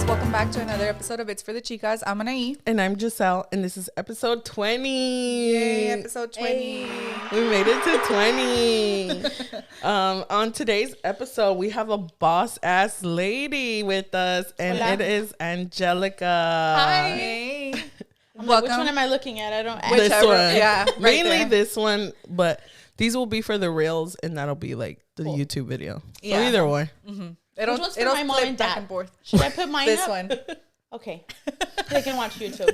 welcome back to another episode of It's for the Chicas. I'm Anaí. And I'm Giselle, and this is episode 20. Yay, episode 20. Hey. We made it to 20. On today's episode, we have a boss-ass lady with us, and Hola. it is Angelica. Hi. Hey. I'm like, Welcome. which one am I looking at? I don't. This Whichever. one. Yeah, right Mainly there. this one, but these will be for the reels, and that'll be like the Cool. YouTube video. Yeah. So either way. Mm-hmm. Which one's for my mom and back dad? and forth. Should I put mine This up? one. Okay. They can watch YouTube.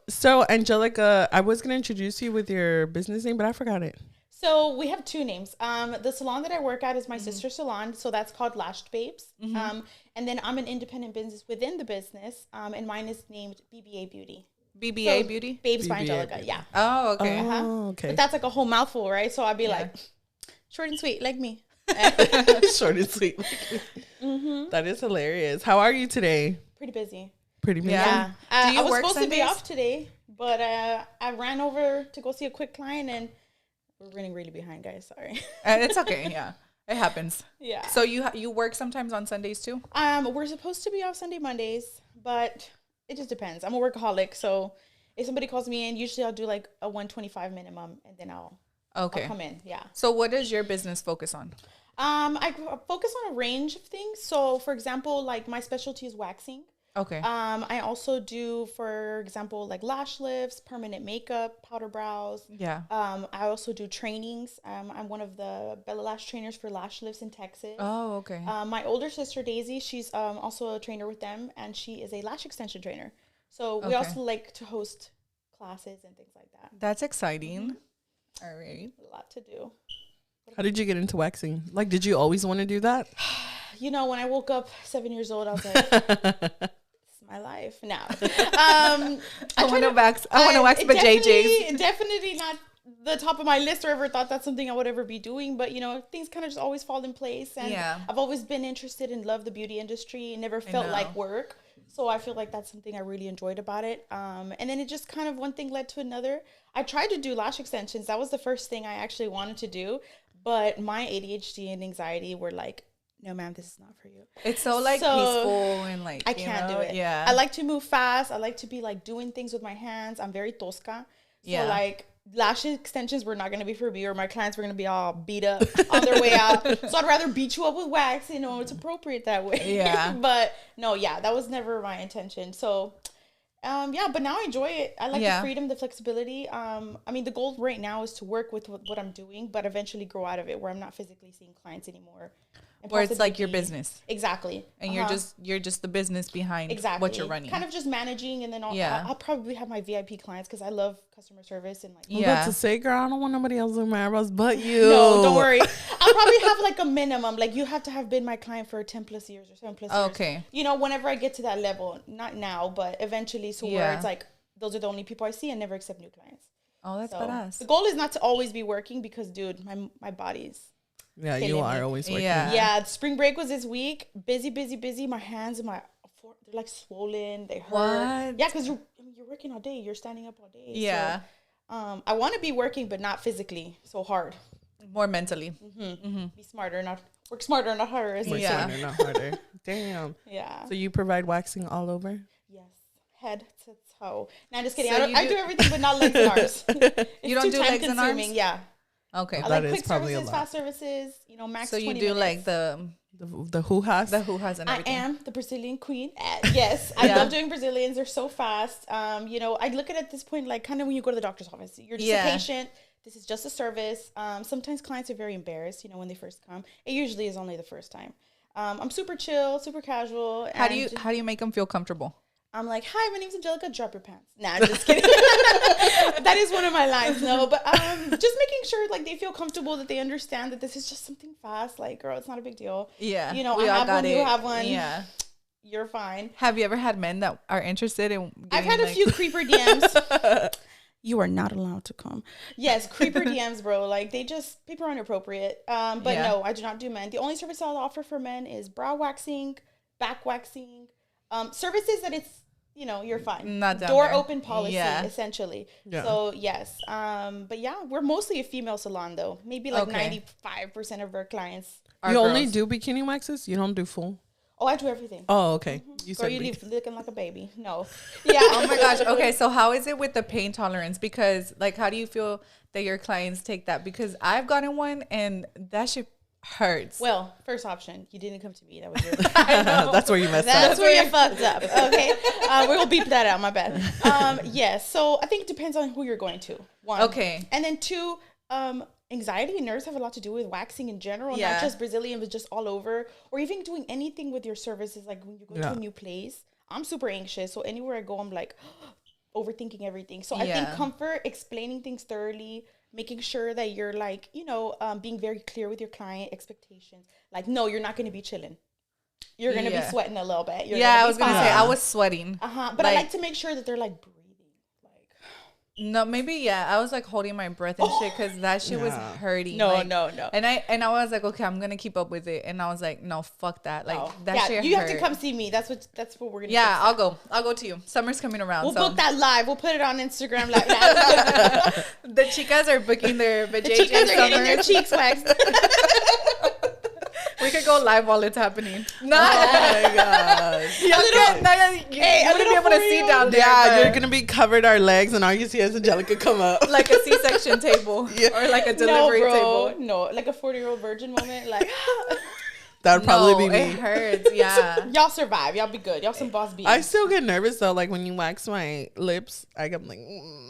So Angelica, I was gonna introduce you with your business name, but I forgot it. So we have two names. The salon that I work at is my sister's salon, so that's called Lashed Babes. And then I'm an independent business within the business, and mine is named BBA Beauty. BBA So, Beauty? Babes by BBA Angelica. Beauty. Yeah. Oh, okay. Oh, okay. But that's like a whole mouthful, right? So I'd be Yeah. like, short and sweet, like me. Short and sweet. That is hilarious. How are you today? Pretty busy. Pretty busy. Yeah. Yeah. Do you I was work supposed to be Sundays? off today, but I ran over to go see a quick client, and we're running really behind, guys. Sorry. It's okay. Yeah. It happens. Yeah. So you work sometimes on Sundays too? We're supposed to be off Sunday, Mondays, but it just depends. I'm a workaholic, so if somebody calls me in, usually I'll do like a 125 minimum, and then I'll Okay. come in. Yeah. So what does your business focus on? I focus on a range of things. So, for example, like my specialty is waxing. Okay. I also do, for example, like lash lifts, permanent makeup, powder brows. Yeah. I also do trainings. I'm one of the Bella Lash trainers for lash lifts in Texas. Oh, okay. My older sister Daisy, she's also a trainer with them, and she is a lash extension trainer. So we Okay. also like to host classes and things like that. That's exciting. All right. A lot to do. How did you get into waxing? Like, did you always want to do that? You know, when I woke up 7 years old, I was like, "This is my life now." I want to wax. I want to wax my JJ's. Definitely not the top of my list, or ever thought that's something I would ever be doing. But you know, things kind of just always fall in place. And Yeah. I've always been interested and loved the beauty industry, and never felt know. like work. So I feel like that's something I really enjoyed about it. And then it just kind of one thing led to another. I tried to do lash extensions. That was the first thing I actually wanted to do. But my ADHD and anxiety were like, no, ma'am, this is not for you. It's so like So, peaceful and like I can't do it. Yeah. I like to move fast. I like to be like doing things with my hands. I'm very tosca. So Yeah. like lash extensions were not going to be for me, or my clients were going to be all beat up on their way out. So I'd rather beat you up with wax. You know, it's appropriate that way. Yeah. But no, yeah, that was never my intention. So yeah, but now I enjoy it. I like Yeah. the freedom, the flexibility. I mean, the goal right now is to work with what I'm doing, but eventually grow out of it where I'm not physically seeing clients anymore. And Where it's possibly like your be- business. Exactly. And you're just the business behind Exactly. what you're running. Kind of just managing, and then Yeah. I'll probably have my VIP clients because I love customer service and like. I'm Yeah. about to say, girl, I don't want nobody else doing my eyebrows but you. No, don't worry. I'll probably have like a minimum. Like you have to have been my client for 10 plus years or 7 plus years. Okay. You know, whenever I get to that level, not now, but eventually, so where Yeah. it's like those are the only people I see and never accept new clients. Oh, that's So badass. the goal is not to always be working because, dude, my body's. Yeah, you killing are me. always working. Yeah. Yeah, spring break was this week. Busy. My hands and they're like swollen. They hurt. What? Yeah, because you're working all day. You're standing up all day. Yeah. So, I want to be working, but not physically so hard. More mentally. Be smarter, not work smarter, not harder. As they Yeah. say. Not harder. Damn. Yeah. So you provide waxing all over? Yes. Head to toe. No, I'm just kidding. So I do everything, but not legs and arms. You don't too do legs and arms? time-consuming, Yeah. Okay. I That like is quick probably a services, lot. fast services. You know, max. So you 20 do minutes. like The hoo-has? the hoo-has and I everything. am the Brazilian queen. Yes, I Yeah. love doing Brazilians. They're so fast. You know, I look at this point like kind of when you go to the doctor's office. You're just Yeah. a patient. This is just a service. Sometimes clients are very embarrassed, you know, when they first come. It usually is only the first time. I'm super chill, super casual. How do and you make them feel comfortable? I'm like, hi, my name's Angelica. Drop your pants. Nah, I'm just kidding. That is one of my lines. No, but just making sure like they feel comfortable, that they understand that this is just something fast. Like, girl, it's not a big deal. Yeah. You know, we I all have got one. it. You have one. Yeah. You're fine. Have you ever had men that are interested in I've getting, had a like- few creeper DMs. You are not allowed to come. Yes, creeper DMs, bro. Like people are inappropriate. But Yeah. no, I do not do men. The only service I'll offer for men is brow waxing, back waxing, services that it's, you know, you're fine. Not down Door there. open policy, Yeah. essentially. Yeah. So yes. But yeah, we're mostly a female salon though. Maybe like Okay. 95% of our clients are You only girls. do bikini waxes? You don't do full? Oh, I do everything. Oh, okay. You Girl, said you we- leave looking like a baby. No. Yeah. Oh my gosh. Okay, so how is it with the pain tolerance? Because like, how do you feel that your clients take that? Because I've gotten one and that shit hurts. Well, first option, you didn't come to me. That was your. That's where you messed That's up. where you fucked up. Okay, we'll beep that out. My bad. Yes. So I think it depends on who you're going to. One. Okay. And then two, anxiety and nerves have a lot to do with waxing in general, Yeah. not just Brazilian, but just all over, or even doing anything with your services. Like when you go to a new place, I'm super anxious. So anywhere I go, I'm like overthinking everything. So I think comfort, explaining things thoroughly, making sure that you're like, being very clear with your client expectations. Like, no, you're not going to be chilling. You're going to be sweating a little bit. I was going to say, I was sweating. But I like to make sure that they're like breathing. No, maybe, I was like holding my breath and shit because that shit was hurting. No. And I was like, okay, I'm going to keep up with it. And I was like, no, fuck that. Like, that shit you hurt. have to come see me. That's what we're going to do. Yeah, I'll go to you. Summer's coming around. We'll so. book that live. We'll put it on Instagram. Like, The chicas are booking their the chicas are getting their cheeks waxed. We could go live while it's happening. No. Oh my god. You wouldn't be able to see down there. Yeah, but you're gonna be covered our legs, and all you see is Angelica come up. like a C-section table or like a delivery table. No, like a 40-year-old virgin moment. Like That would probably be it me. hurts. Yeah. y'all survive. Y'all be good. Y'all some boss bees. I still get nervous though. Like when you wax my lips, I'm like,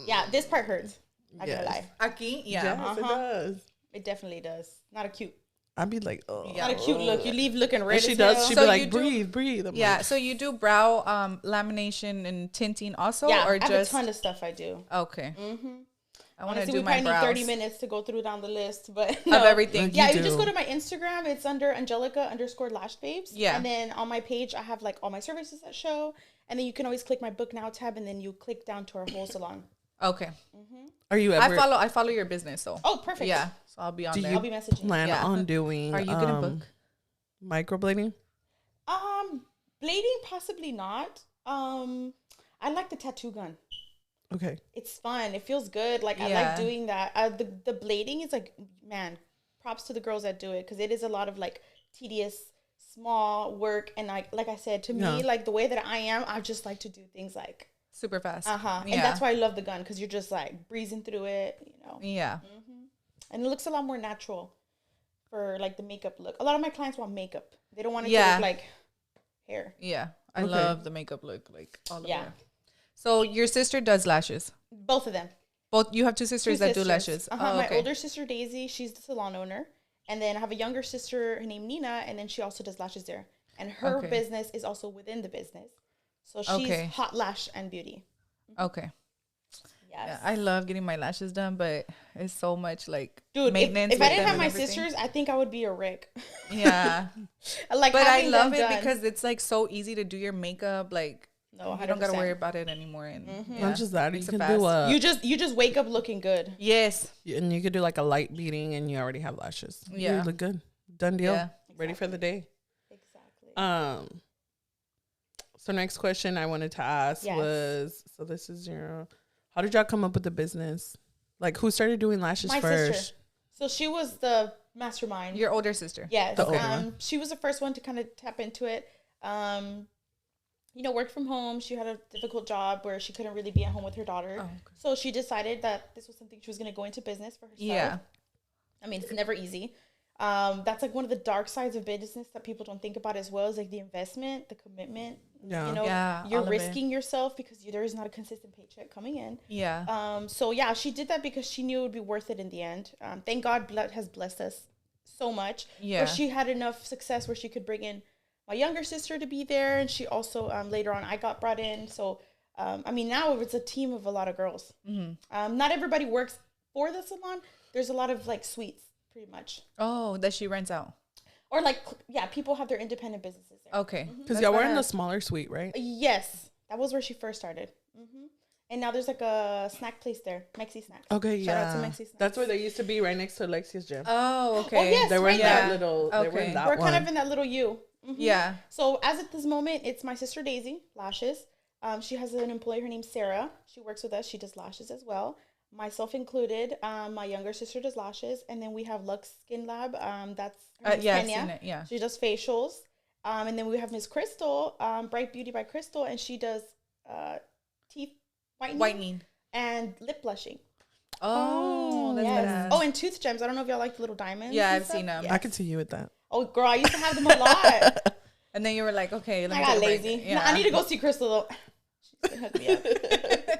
Yeah, this part hurts. Not gonna lie. Aquí, yes, it does. It definitely does. Not a cute. I'd be like, oh, Yeah. Not a cute look. You leave looking red. And she as does. hell. She'd So be you like, do- breathe. I'm Yeah. like, So you do brow lamination and tinting also, Yeah, or I have just a ton of stuff I do. okay? I want to Honestly, do we my probably need brows 30 minutes to go through down the list, but of everything. Like, Yeah, You you just do. go to my Instagram. It's under Angelica_Lashed Babes. Yeah. And then on my page, I have like all my services that show. And then you can always click my book now tab, and then you click down to our whole salon. Okay. are you ever? I follow your business, so Oh, perfect. yeah. So I'll be on Do there. you I'll be messaging. plan Yeah. on doing? Are you gonna book? Microblading? Blading, possibly not. I like the tattoo gun. Okay. It's fun. It feels good. Like I Yeah. like doing that. The blading is like, man, props to the girls that do it, because it is a lot of like tedious, small work. And like I said, to me, like the way that I am, I just like to do things like Super fast. Yeah. And that's why I love the gun, because you're just like breezing through it, Yeah. And it looks a lot more natural for like the makeup look. A lot of my clients want makeup. They don't want it to Yeah. look like hair. Yeah. I Okay. love the makeup look, like all of Yeah. it. So your sister does lashes. Both of them. Both you have two sisters that do sisters. lashes. Oh, My okay. older sister Daisy, she's the salon owner, and then I have a younger sister named Nina, and then she also does lashes there. And her Okay. business is also within the business, so she's Okay. hot lash and beauty. Okay. Yes. Yeah, I love getting my lashes done, but it's so much like Dude, maintenance. if I with didn't them have and my everything. sisters, I think I would be a wreck. Yeah. Like, But I having love them it done. because it's like so easy to do your makeup. Like No, you don't gotta 100%. worry about it anymore. And Not just that, you makes it can fast. do a. you just wake up looking good. Yes. And you could do like a light beating, and you already have lashes. Yeah. You look good. Done deal. Yeah. Ready for the day. Exactly. So next question I wanted to ask Yes. was, so this is your, how did y'all come up with the business? Like who started doing lashes My first? sister. So she was the mastermind. Your older sister. Yes. The older one. She was the first one to kind of tap into it. Worked from home. She had a difficult job where she couldn't really be at home with her daughter. Oh, okay. So she decided that this was something she was going to go into business for herself. Yeah. I mean, it's never easy. That's like one of the dark sides of business that people don't think about as well, is like the investment, the commitment. Yeah. Yeah, You're all of it. risking yourself because there is not a consistent paycheck coming in. Yeah. So yeah, she did that because she knew it would be worth it in the end. Thank God blood has blessed us so much. Yeah. Where she had enough success where she could bring in my younger sister to be there. And she also, later on, I got brought in. So, now it's a team of a lot of girls. Mm-hmm. Not everybody works for the salon. There's a lot of like suites, pretty much. Oh, that she rents out. Or like, yeah, people have their independent businesses there. Okay. Because y'all were in the smaller suite, right? Yes, that was where she first started. And now there's like a snack place there, Mexi Snacks. Okay, Shout yeah. out to Mexi Snacks. That's where they used to be, right next to Alexia's gym. Oh, okay. Oh, yes. They were in right that there. little. They were Okay. in that We're one. kind of in that little U. Yeah. So as at this moment, it's my sister Daisy, lashes. She has an employee, her name's Sarah. She works with us. She does lashes as well. Myself included. My younger sister does lashes. And then we have Lux Skin Lab. That's her name's yeah, I've Kenya. seen it. Yeah. She does facials. And then we have Miss Crystal, Bright Beauty by Crystal, and she does teeth whitening and lip blushing. Oh, that's yes. badass. Oh, and tooth gems. I don't know if y'all like the little diamonds. Yeah, and I've stuff. seen them. Yes. I could see you with that. Oh, girl, I used to have them a lot. And then you were like, okay, let me I got take a break. lazy. Yeah. No, I need to go see Crystal though. She's gonna hook me up.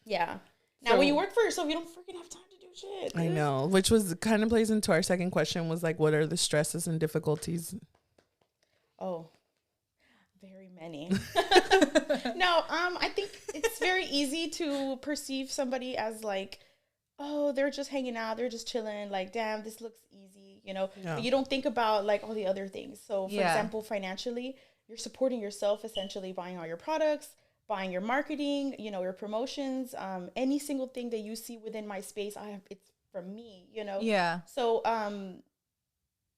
Yeah. Now, when you work for yourself, you don't freaking have time to do shit. I know, which was kind of plays into our second question was like, what are the stresses and difficulties? Oh, very many. No, I think it's very easy to perceive somebody as like, oh, they're just hanging out, they're just chilling. Like, damn, this looks easy, you know. Yeah. But you don't think about like all the other things. So, for example, financially, you're supporting yourself essentially buying all your products, buying your marketing, you know, your promotions, any single thing that you see within my space, it's from me, you know. Yeah. So,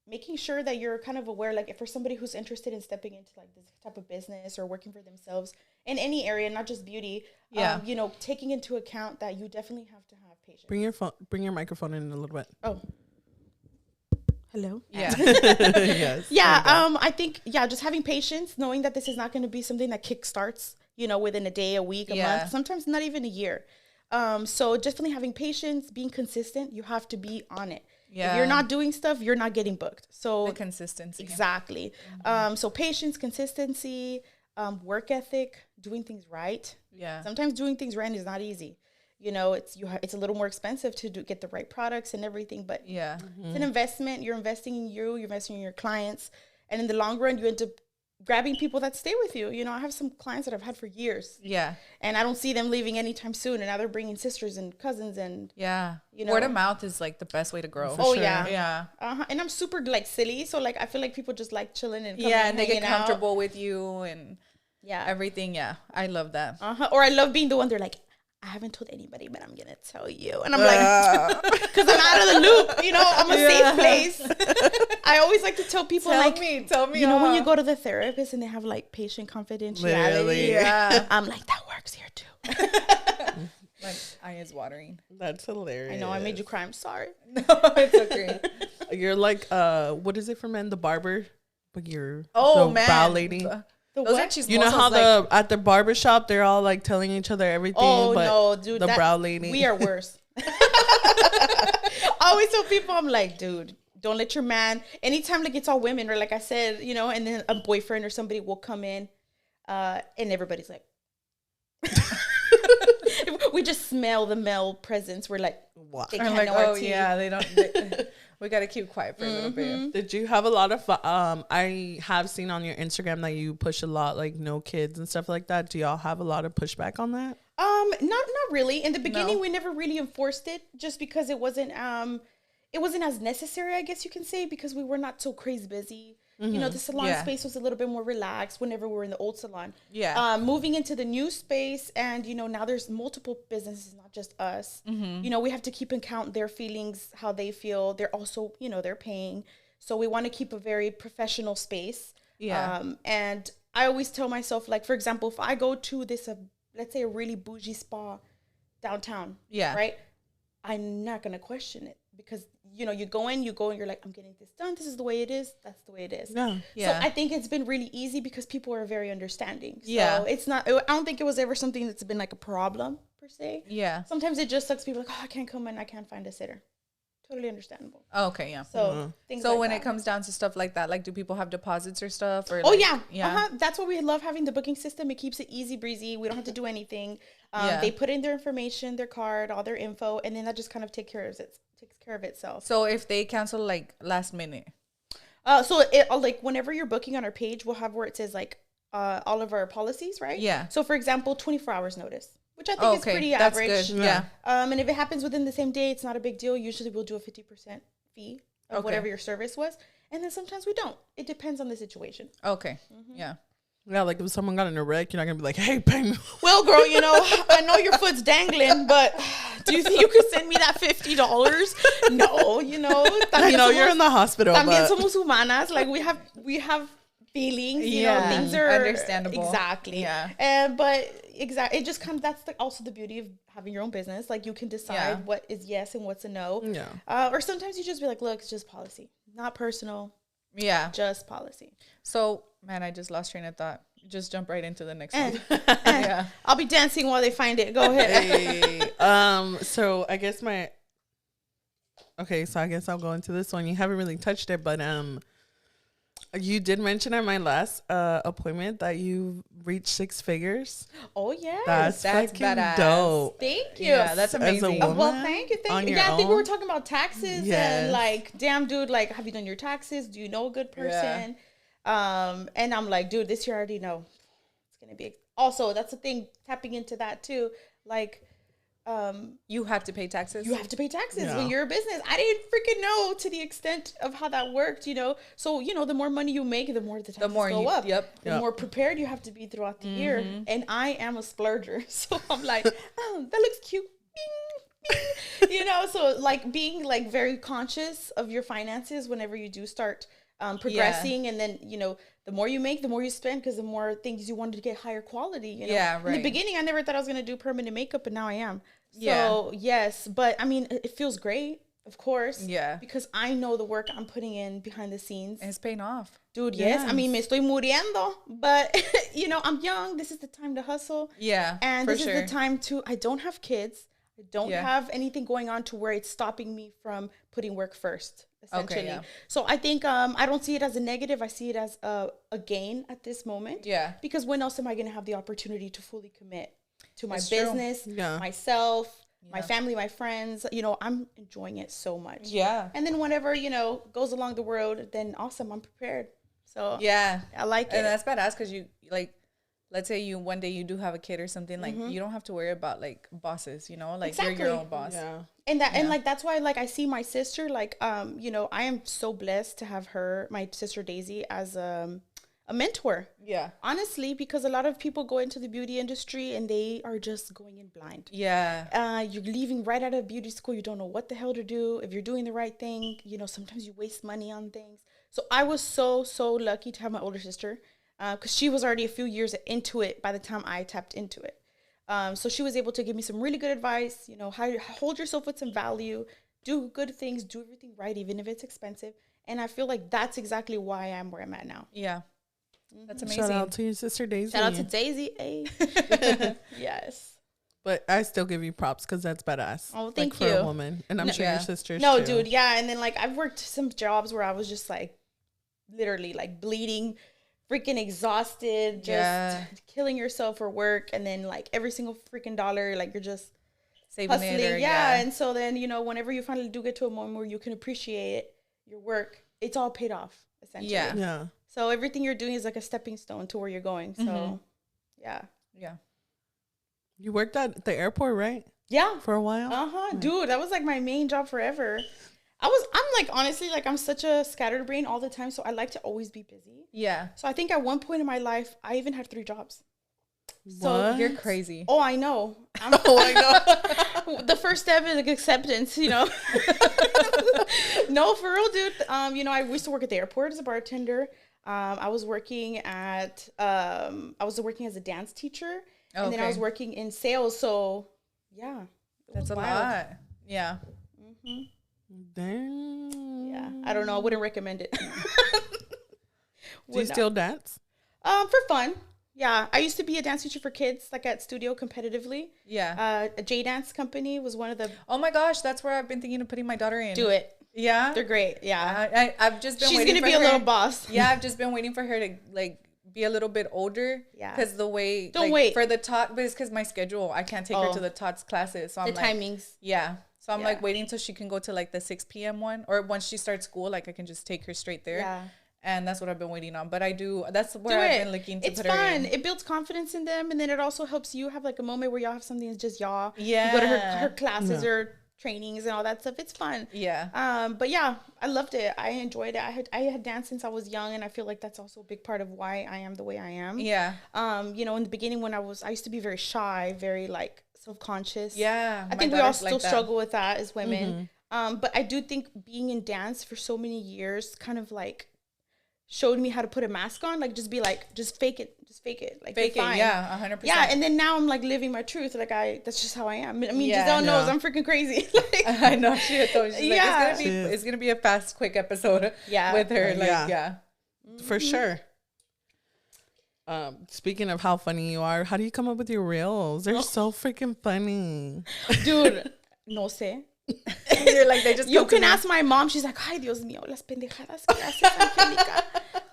making sure that you're kind of aware, like if for somebody who's interested in stepping into like this type of business or working for themselves in any area, not just beauty, you know, taking into account that you definitely have to have patience. Bring your microphone in a little bit. Oh, hello. Yeah. Yes. Yeah. I think, just having patience, knowing that this is not going to be something that kickstarts, you know, within a day, a week, a month, sometimes not even a year. So definitely having patience, being consistent, you have to be on it. Yeah. If you're not doing stuff, you're not getting booked. So The consistency. exactly. So patience, consistency, work ethic, doing things right. Yeah. Sometimes doing things right is not easy. You know, it's a little more expensive to get the right products and everything, but Yeah. it's an investment. You're investing in you're investing in your clients, and in the long run, you end up grabbing people that stay with you. You know, I have some clients that I've had for years. Yeah. And I don't see them leaving anytime soon. And now they're bringing sisters and cousins and, Yeah. you know. Word of mouth is like the best way to grow. Oh, sure. yeah. Yeah. And I'm super like silly. So like, I feel like people just like chilling and coming Yeah. and And they get hanging out. comfortable with you and Yeah. everything. Yeah. I love that. Or I love being the one they're like, I haven't told anybody, but I'm going to tell you. And I'm like, because I'm out of the loop, you know, I'm a safe place. I always like to tell people, Tell like, me. you know, when you go to the therapist and they have like patient confidentiality. Literally. Yeah. I'm like, that works here too. My eye is watering. That's hilarious. I know, I made you cry. I'm sorry. No, it's okay. You're like, what is it for men? The barber? But you're Oh, the man. brow lady. The Those what? are chismosos. You know how like, at the barber shop they're all like telling each other everything. Oh, but no, dude. the brow lady. We are worse. I always tell people, I'm like, dude, don't let your man, anytime like it's all women, or like I said, you know, and then a boyfriend or somebody will come in and everybody's like, we just smell the male presence. We're like, Wow. they I'm can't like, know our oh tea. yeah, we got to keep quiet for a little bit. Did you have a lot of I have seen on your Instagram that you push a lot like no kids and stuff like that. Do y'all have a lot of pushback on that? Not really. In the beginning, No. we never really enforced it just because it wasn't as necessary, I guess you can say, because we were not so crazy busy. You know, the salon Yeah. space was a little bit more relaxed whenever we were in the old salon. Yeah. Moving into the new space, and, you know, now there's multiple businesses, not just us. You know, we have to keep in count their feelings, how they feel. They're also, you know, they're paying. So we want to keep a very professional space. Yeah. And I always tell myself, like, for example, if I go to this, let's say a really bougie spa downtown. Yeah. Right? I'm not going to question it because, you know, you go and you're like, I'm getting this done. This is the way it is. That's the way it is. Yeah. Yeah. So I think it's been really easy because people are very understanding. So Yeah. it's not, I don't think it was ever something that's been like a problem per se. Yeah. Sometimes it just sucks. People like, oh, I can't come in. I can't find a sitter. Totally understandable. Oh, okay. Yeah. So things So like when that. it comes down to stuff like that, like, do people have deposits or stuff? Or Oh, like, yeah. Yeah. That's why we love having the booking system. It keeps it easy breezy. We don't have to do anything. Yeah. They put in their information, their card, all their info, and then that just kind of takes care of itself. So if they cancel like last minute. So like whenever you're booking on our page, we'll have where it says like all of our policies, right? Yeah. So for example, 24 hours notice, which I think is pretty That's average. good. Yeah. And if it happens within the same day, it's not a big deal. Usually we'll do a 50% fee of Okay. whatever your service was. And then sometimes we don't. It depends on the situation. Okay. Yeah. Yeah, like if someone got in a wreck, you're not gonna be like, hey, pay me. Well, girl, you know, I know your foot's dangling, but do you think you could send me that $50? No, you know. I know you're in the hospital, También but somos humanas. Like we have feelings. You know, Yeah. things are Understandable. Exactly. Yeah. But exactly, it just comes. That's also the beauty of having your own business. Like you can decide what is yes and what's a no. yeah. Or sometimes you just be like, look, it's just policy, not personal. Yeah. Just policy. So, man, I just lost train of thought. Just jump right into the next Eh, one. Yeah. I'll be dancing while they find it. Go ahead. Hey, so I guess so I guess I'll go into this one. You haven't really touched it, but you did mention at my last appointment that you reached 6 figures. Oh yeah, That's fucking badass. dope. thank you. Yeah, that's As a amazing. woman, Well, thank you. on your Yeah, I think we own? were talking about taxes Yes. and like, damn, dude, like, have you done your taxes? Do you know a good person? And I'm like, dude, this year I already know it's gonna be. Also, that's the thing. Tapping into that too, like. You have to pay taxes. You have to pay taxes Yeah. when you're a business. I didn't freaking know to the extent of how that worked, you know. So, you know, the more money you make, the more the taxes go up. Yep. The more prepared you have to be throughout the year. And I am a splurger. So I'm like, oh, that looks cute. Bing, bing. You know, so like being like very conscious of your finances whenever you do start progressing. And then, you know, the more you make, the more you spend because the more things you want to get higher quality. You know? Yeah, In right. the beginning, I never thought I was going to do permanent makeup, but now I am. Yeah. So, yes, but I mean, it feels great, of course. Yeah. Because I know the work I'm putting in behind the scenes. And it's paying off. Dude, yes. I mean, me estoy muriendo, but, you know, I'm young. This is the time to hustle. Yeah. And for this sure. is the time to, I don't have kids. I don't have anything going on to where it's stopping me from putting work first, essentially. yeah. So I think I don't see it as a negative. I see it as a gain at this moment. Yeah. Because when else am I going to have the opportunity to fully commit to my It's true. business, Yeah. myself, my family, my friends? You know, I'm enjoying it so much. Yeah. And then whenever, you know, goes along the road, then awesome, I'm prepared. So Yeah. I like it. And that's badass because you, like, let's say you one day you do have a kid or something, like, you don't have to worry about, like, bosses, you know? Like, you're your Exactly. own boss. Yeah. And that and like that's why like I see my sister like you know, I am so blessed to have her, my sister Daisy, as a mentor. Yeah. Honestly, because a lot of people go into the beauty industry and they are just going in blind. Yeah. You're leaving right out of beauty school. You don't know what the hell to do. If you're doing the right thing, you know, sometimes you waste money on things. So I was so lucky to have my older sister because she was already a few years into it by the time I tapped into it. So she was able to give me some really good advice, you know, how to hold yourself with some value, do good things, do everything right, even if it's expensive. And I feel like that's exactly why I'm where I'm at now. Yeah. That's amazing. Shout out to your sister Daisy. Shout out to Daisy. Hey. Yes. But I still give you props because that's badass. Oh, thank for you. a woman, and I'm No, sure yeah. your sisters. No, too. dude. Yeah. And then like I've worked some jobs where I was just like literally like bleeding, freaking exhausted, just killing yourself for work. And then like every single freaking dollar, like you're just Saving hustling. it or, Yeah. And so then, you know, whenever you finally do get to a moment where you can appreciate your work, it's all paid off essentially. Yeah. Yeah. So everything you're doing is like a stepping stone to where you're going. So yeah. Yeah. You worked at the airport, right? Yeah. For a while. Uh-huh. Dude, that was like my main job forever. I'm like, honestly, like I'm such a scattered brain all the time. So I like to always be busy. Yeah. So I think at one point in my life, I even had 3 jobs. So What? You're crazy. Oh, I know. I know. The first step is like acceptance, you know. No, for real, dude. You know, I used to work at the airport as a bartender. I was working as a dance teacher, and then I was working in sales. So, yeah, That's a wild. lot. Yeah. Damn. Yeah, I don't know. I wouldn't recommend it. Do you still dance? For fun. Yeah, I used to be a dance teacher for kids, like at studio competitively. Yeah. A J Dance company was one of the. Oh my gosh, that's where I've been thinking of putting my daughter in. Do it. Yeah. They're great. Yeah. I've just been She's waiting gonna for be her. a little boss. Yeah, I've just been waiting for her to like be a little bit older. Yeah. Because the way Don't wait. for the tot, but it's because my schedule, I can't take her Oh. to the tots classes. So I'm The like, timings. yeah. So I'm like Yeah. waiting till she can go to like the 6 p.m. one, or once she starts school, like I can just take her straight there. Yeah. And that's what I've been waiting on. But I do. That's where Do I've it. been looking to It's put her fun. in. It builds confidence in them, and then it also helps you have like a moment where y'all have something that's just y'all. Yeah. You go to her classes or trainings and all that stuff. It's fun. Yeah. But yeah, I loved it. I enjoyed it. I had danced since I was young, and I feel like that's also a big part of why I am the way I am. Yeah. You know, in the beginning when I used to be very shy, very like self-conscious. Yeah. I my think we all daughter's still like that. struggle with that as women. But I do think being in dance for so many years kind of like showed me how to put a mask on. Like, just be like, just fake it. Like, Fake it, yeah, 100%. Yeah, and then now I'm like living my truth. Like, that's just how I am. I mean, Yeah. Giselle knows I'm freaking crazy. Like, I know she told me. Yeah. Like, it's gonna be a fast, quick episode. Yeah. With her, like, Yeah. yeah. For sure. Speaking of how funny you are, how do you come up with your reels? They're so freaking funny. dude, no sé. You're like, they just You come to can me. ask my mom. She's like, ay, Dios mío, las pendejadas que haces, Angelica.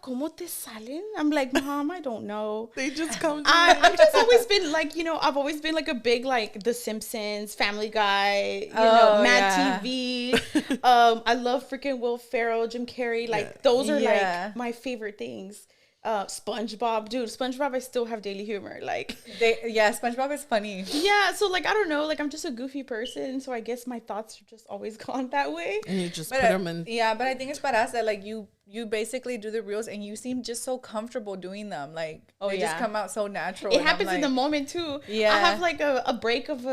¿Cómo te salen? I'm like, Mom, I don't know. They just come to I've just always been like, I've always been like a big, like, The Simpsons, Family Guy, Mad TV. I love freaking Will Ferrell, Jim Carrey. Like, those are like my favorite things. SpongeBob, dude, SpongeBob, I still have daily humor. Like, SpongeBob is funny. yeah, so like, I don't know, like, I'm just a goofy person, so I guess my thoughts are just always gone that way. and you just put them in. Yeah, but I think it's badass that like you basically do the reels and you seem just so comfortable doing them. Like, they just come out so natural. It happens in the moment too. Yeah. I have like a break of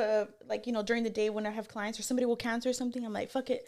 like, during the day when I have clients or somebody will cancel or something. I'm like, fuck it.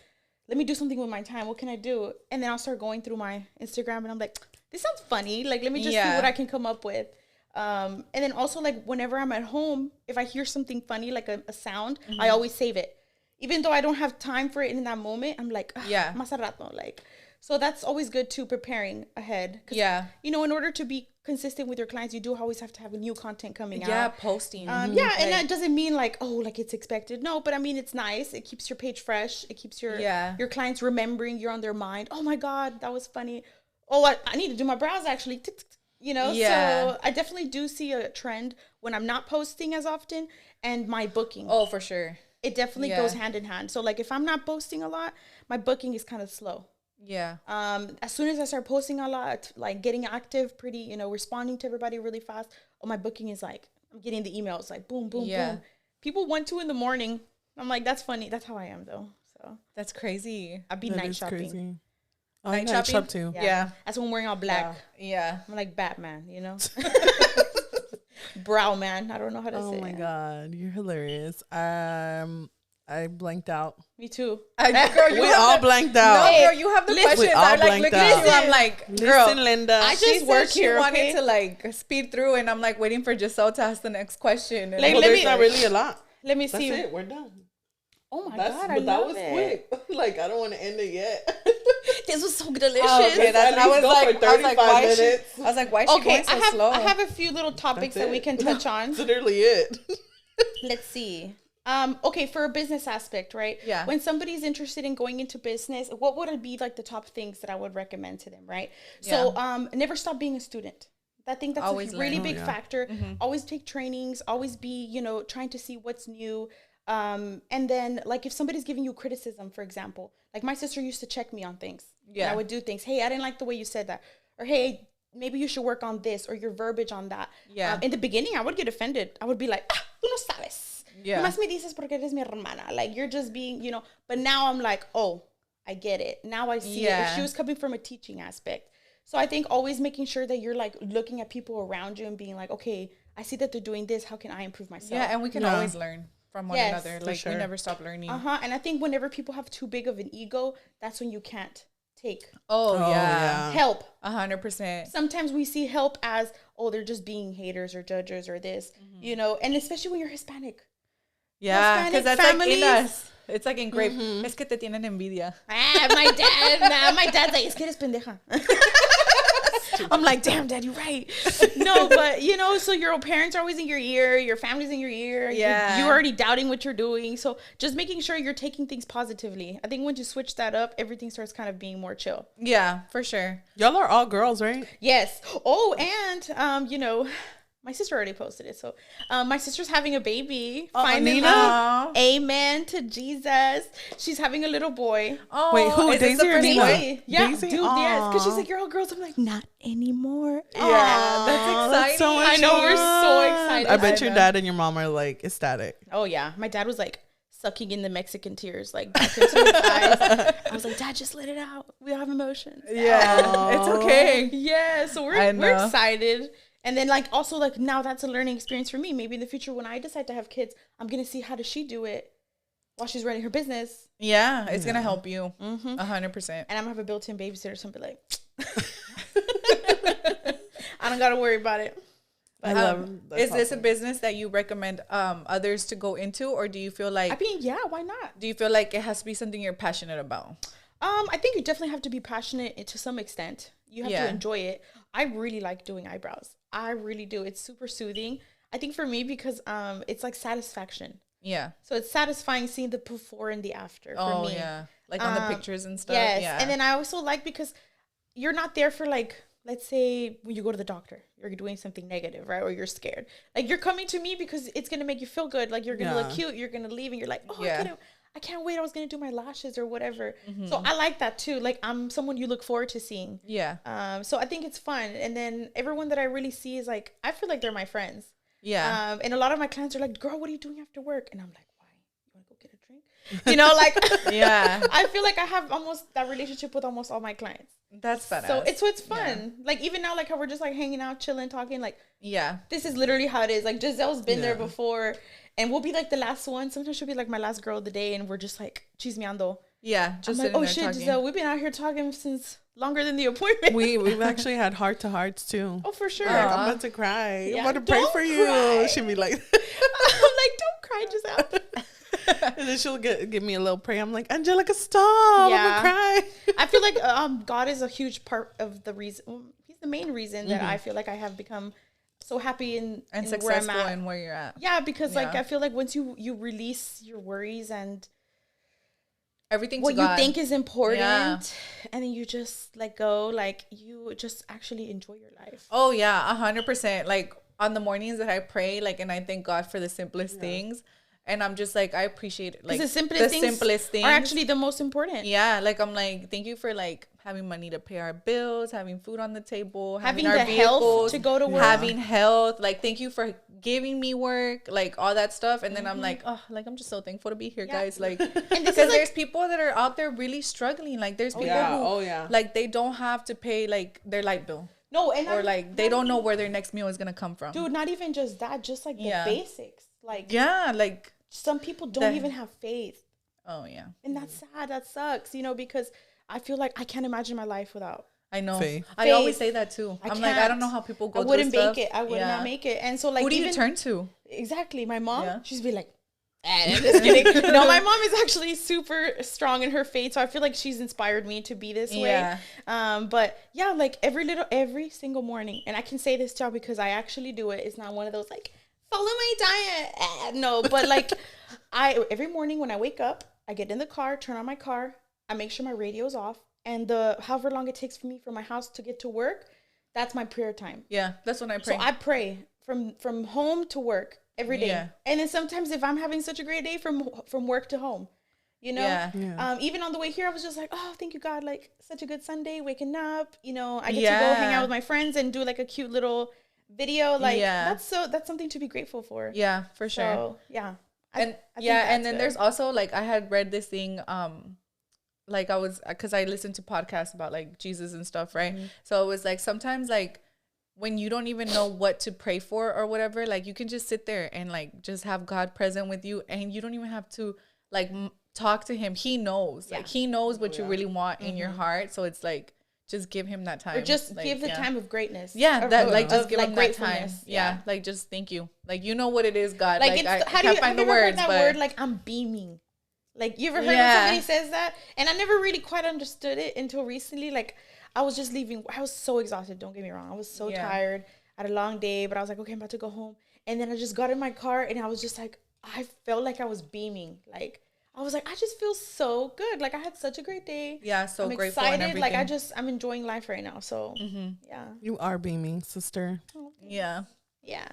Let me do something with my time. What can I do? And then I'll start going through my Instagram and I'm like, this sounds funny. Like, let me just see what I can come up with. And then also, like, whenever I'm at home, if I hear something funny, like a sound, I always save it. Even though I don't have time for it in that moment, I'm like, más a rato. Like, so that's always good too, preparing ahead. Yeah. In order to be consistent with your clients, you do always have to have new content coming out. Yeah, posting. Yeah, and that doesn't mean like, oh, like it's expected. No, but I mean, it's nice. It keeps your page fresh. It keeps your clients remembering you're on their mind. Oh my God, that was funny. Oh, I need to do my brows actually. So I definitely do see a trend when I'm not posting as often and my booking. Oh, for sure. It definitely goes hand in hand. So like, if I'm not posting a lot, my booking is kind of slow. Yeah. As soon as I start posting a lot, like getting active, pretty, responding to everybody really fast. Oh, my booking is like, I'm getting the emails like boom, boom, boom. People 1, 2 in the morning. I'm like, that's funny. That's how I am though. So that's crazy. I'd be night shopping. Crazy. Night shopping shop too. Yeah. That's when I'm wearing all black. Yeah. I'm like Batman, Brow man. I don't know how to say it. Oh my God. You're hilarious. I blanked out. Me too. Girl, we all blanked out. No, girl, you have the questions. I like looking at you. I'm like, girl, listen, Linda. I just work here. She wanted to like speed through, and I'm like waiting for Giselle to ask the next question. And like, there's not really a lot. Let me see. That's it. We're done. Oh my God, I love it. Quick. Like, I don't want to end it yet. This was so delicious. Oh, okay, I was like, why is she going so slow? I have a few little topics that we can touch on. That's literally it. Let's see. Okay, for a business aspect, right? Yeah. When somebody's interested in going into business, what would be like the top things that I would recommend to them, right? So, never stop being a student. I think that's always a really big factor. Mm-hmm. Always take trainings. Always be, trying to see what's new. And then, like, if somebody's giving you criticism, for example, like my sister used to check me on things. Yeah. I would do things. Hey, I didn't like the way you said that. Or, hey, maybe you should work on this or your verbiage on that. Yeah. In the beginning, I would get offended. I would be like, tú no sabes. Yeah. Nomás me dices porque eres mi hermana. Like, you're just being, But now I'm like, oh, I get it. Now I see it. If she was coming from a teaching aspect. So I think always making sure that you're, like, looking at people around you and being like, okay, I see that they're doing this. How can I improve myself? Yeah, and we can always learn from one another. Like, we never stop learning. And I think whenever people have too big of an ego, that's when you can't take help. 100%. Sometimes we see help as, oh, they're just being haters or judges or this, and especially when you're Hispanic. Yeah, because that's families, like in us. It's like engraved. Es que te tienen envidia. My dad's like, es que eres pendeja. I'm like, damn, Dad, you're right. No, but so your parents are always in your ear, your family's in your ear. Yeah, you're already doubting what you're doing. So just making sure you're taking things positively. I think once you switch that up, everything starts kind of being more chill. Yeah, for sure. Y'all are all girls, right? Yes. Oh, and my sister already posted it. So my sister's having a baby. Finally. Amen to Jesus. She's having a little boy. Oh, wait, who? Is Daisy or Daisy? Yeah, Daisy? Dude, yes. Because she's like, you're all girls. I'm like, not anymore. Yeah, that's exciting. That's so I know, we're so excited. I bet your dad and your mom are like ecstatic. Oh, yeah. My dad was like sucking in the Mexican tears, like back into his eyes. I was like, Dad, just let it out. We all have emotions. Yeah, it's okay. Yeah, so we're excited. And then, like, also, like, now that's a learning experience for me. Maybe in the future when I decide to have kids, I'm going to see how does she do it while she's running her business. Yeah, it's going to help you 100%. And I'm going to have a built-in babysitter, so I'm like, don't got to worry about it. I love. Is this a business that you recommend others to go into, or do you feel like? I mean, yeah, why not? Do you feel like it has to be something you're passionate about? I think you definitely have to be passionate to some extent. You have to enjoy it. I really like doing eyebrows. I really do. It's super soothing. I think for me, because it's like satisfaction. Yeah. So it's satisfying seeing the before and the after for me. Yeah. Like on the pictures and stuff. Yes. Yeah. And then I also like, because you're not there for like, let's say when you go to the doctor, you're doing something negative, right? Or you're scared. Like, you're coming to me because it's going to make you feel good. Like, you're going to look cute. You're going to leave and you're like, oh, I can't wait. I was going to do my lashes or whatever. So I like that too. Like, I'm someone you look forward to seeing. Yeah. So I think it's fun. And then everyone that I really see is like, I feel like they're my friends. Yeah. And a lot of my clients are like, girl, what are you doing after work? And I'm like, why? You want to go get a drink? You know, like, yeah. I feel like I have almost that relationship with almost all my clients. That's badass. So it's fun. Yeah. Like, even now, like how we're just like hanging out, chilling, talking, like, yeah, this is literally how it is. Like, Giselle's been there before, and we'll be like the last one. Sometimes she'll be like my last girl of the day, and we're just like chismeando. Yeah, just I'm like, oh shit, talking. Giselle, we've been out here talking since longer than the appointment. We've actually had heart to hearts too. Oh, for sure. Like, I'm about to cry. Yeah. I'm about to pray for you. She'll be like, I'm like, don't cry, Giselle. And then she'll give me a little prayer. I'm like, Angelica, stop. I'm gonna cry. I feel like God is a huge part of the reason. He's the main reason that I feel like I have become so happy and successful where I'm at. In where you're at. Yeah, because like I feel like once you release your worries and everything what to God. You think is important, and then you just let go, like you just actually enjoy your life. Oh yeah, 100%. Like on the mornings that I pray, like, and I thank God for the simplest things. And I'm just like, I appreciate it. Like the simplest things are actually the most important. Yeah. Like, I'm like, thank you for like having money to pay our bills, having food on the table, having our the health to go to work, having health. Like, thank you for giving me work, like all that stuff. And then I'm like, oh, like, I'm just so thankful to be here, guys. Like, because there's people that are out there really struggling. Like, there's people who, like, they don't have to pay like their light bill. No, and or like they don't know where their next meal is gonna come from. Dude, not even just that, just like the basics. Like, like. Some people don't even have faith. Oh, yeah. And that's sad. That sucks, you know, because I feel like I can't imagine my life without faith. I always say that too. I'm like, I don't know how people go through stuff. I wouldn't make it. I would not make it. And so, like, who do you turn to? Exactly. My mom, she's be like, I'm just kidding. No, my mom is actually super strong in her faith. So I feel like she's inspired me to be this way. But yeah, like every single morning. And I can say this to y'all because I actually do it. It's not one of those like, follow my diet. No, but like every morning when I wake up, I get in the car, turn on my car, I make sure my radio's off, and however long it takes for me from my house to get to work, that's my prayer time. Yeah, that's when I pray. So I pray from home to work every day. Yeah. And then sometimes if I'm having such a great day, from work to home. You know, even on the way here, I was just like, oh, thank you, God. Like, such a good Sunday, waking up. You know, I get to go hang out with my friends and do like a cute little video. Like, that's something to be grateful for. Yeah, for sure. So, yeah. I and then there's also like, I had read this thing, like because I listened to podcasts about like Jesus and stuff, right? Mm-hmm. So it was like, sometimes like when you don't even know what to pray for or whatever, like you can just sit there and like just have God present with you, and you don't even have to like talk to him. He knows, like he knows what you really want in your heart. So it's like, just give him that time. Or just like, give the time of greatness. Yeah, that like just give him that time. Yeah, like just thank you. Like, you know what it is, God. Like I can't find the words, but word, like I'm beaming. Like, you ever heard when somebody says that? And I never really quite understood it until recently. Like, I was just leaving. I was so exhausted. Don't get me wrong. I was so tired. I had a long day, but I was like, okay, I'm about to go home. And then I just got in my car and I was just like, I felt like I was beaming. Like, I was like, I just feel so good. Like, I had such a great day. Yeah, so I'm grateful excited. And like, I'm enjoying life right now. So, yeah. You are beaming, sister. Oh, yeah. Yeah.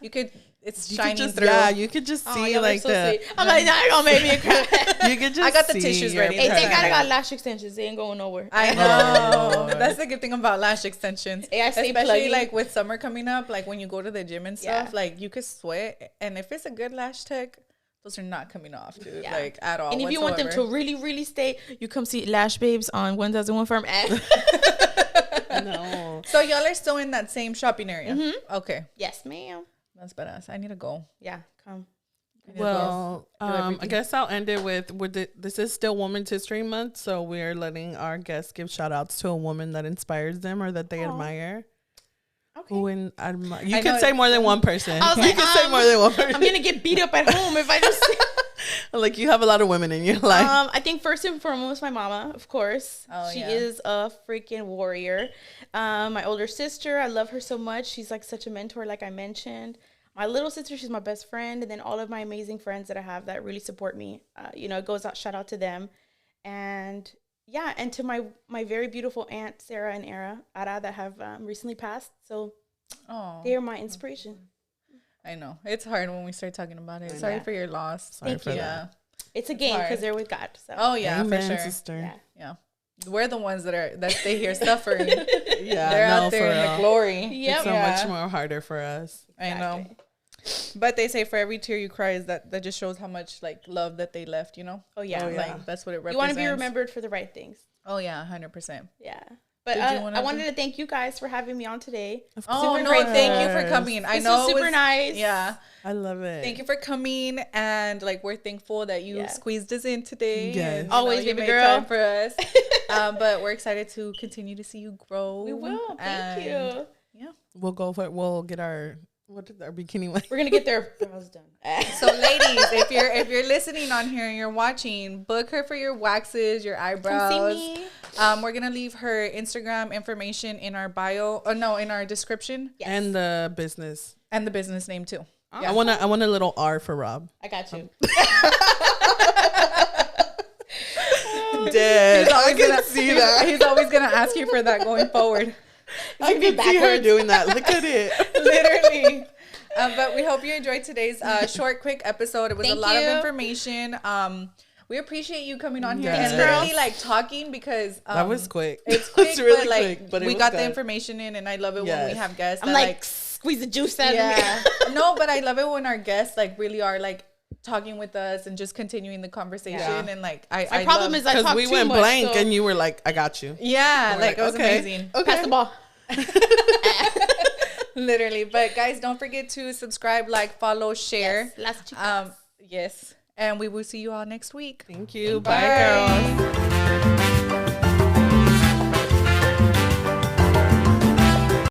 It's shining through. Yeah, you could just see like so the. Sweet. I'm like, now you're gonna make me cry. You could just. I got the tissues ready. Hey, thank God I got lash extensions. They ain't going nowhere. I know. That's the good thing about lash extensions. Hey, especially like with summer coming up, like when you go to the gym and stuff, like you could sweat, and if it's a good lash tech, those are not coming off, dude. Like at all. And if you want them to really, really stay, you come see Lashed Babes on 1001 Farm. No. So y'all are still in that same shopping area. Mm-hmm. Okay. Yes, ma'am. That's badass. I need to go. Yeah, come. Well, I guess I'll end it with this is still Women's History Month, so we're letting our guests give shout outs to a woman that inspires them or that they admire. Okay. Who you can say more than one person. I was like, you can say more than one person. I'm gonna get beat up at home if I just. Like, you have a lot of women in your life. I think first and foremost, my mama, of course. She is a freaking warrior. My older sister, I love her so much. She's like such a mentor, like I mentioned. My little sister, she's my best friend. And then all of my amazing friends that I have that really support me. It goes out, shout out to them. And yeah, and to my very beautiful aunt, Sarah and Ara that have recently passed. So they are my inspiration. I know. It's hard when we start talking about it. Sorry for your loss. Thank you. Yeah. It's a game because they're with God. So. Oh, yeah, Amen, for sure. Sister. Yeah. We're the ones that stay here suffering. Yeah, they're out there in the glory. Yep. It's so much more harder for us. Exactly. I know. But they say for every tear you cry is that just shows how much like love that they left, Oh, yeah. Like that's what it represents. You want to be remembered for the right things. Oh, yeah, 100%. Yeah. But I wanted to thank you guys for having me on today. Thank you for coming. I know it was super nice. Yeah. I love it. Thank you for coming, and like we're thankful that you squeezed us in today. Yes. And, always, you baby made girl, time for us. But we're excited to continue to see you grow. We will. Thank you. Yeah, we'll get our bikini one. We're gonna get their brows done. So, ladies, if you're listening on here and you're watching, book her for your waxes, your eyebrows. Come see me. We're gonna leave her Instagram information in our bio. Oh no, in our description. Yes. And the business name too. Yeah. I want a little R for Rob. I got you. Dead. I can see that. He's always gonna ask you for that going forward. I can see her doing that. Look at it. Literally. But we hope you enjoyed today's short, quick episode. It was a lot of information. We appreciate you coming on here and literally like talking because that was quick. It's quick, it's really but like quick, but we got the information in, and I love it when we have guests. I'm like squeeze the juice out of me. No, but I love it when our guests like really are like talking with us and just continuing the conversation. And like my problem is I talk we too went much, blank so. and you were like, I got you. Yeah, like it was amazing. Okay. Pass the ball. Literally. But guys, don't forget to subscribe, like, follow, share. Yes. Chicas. Yes. And we will see you all next week. Thank you. Bye girls.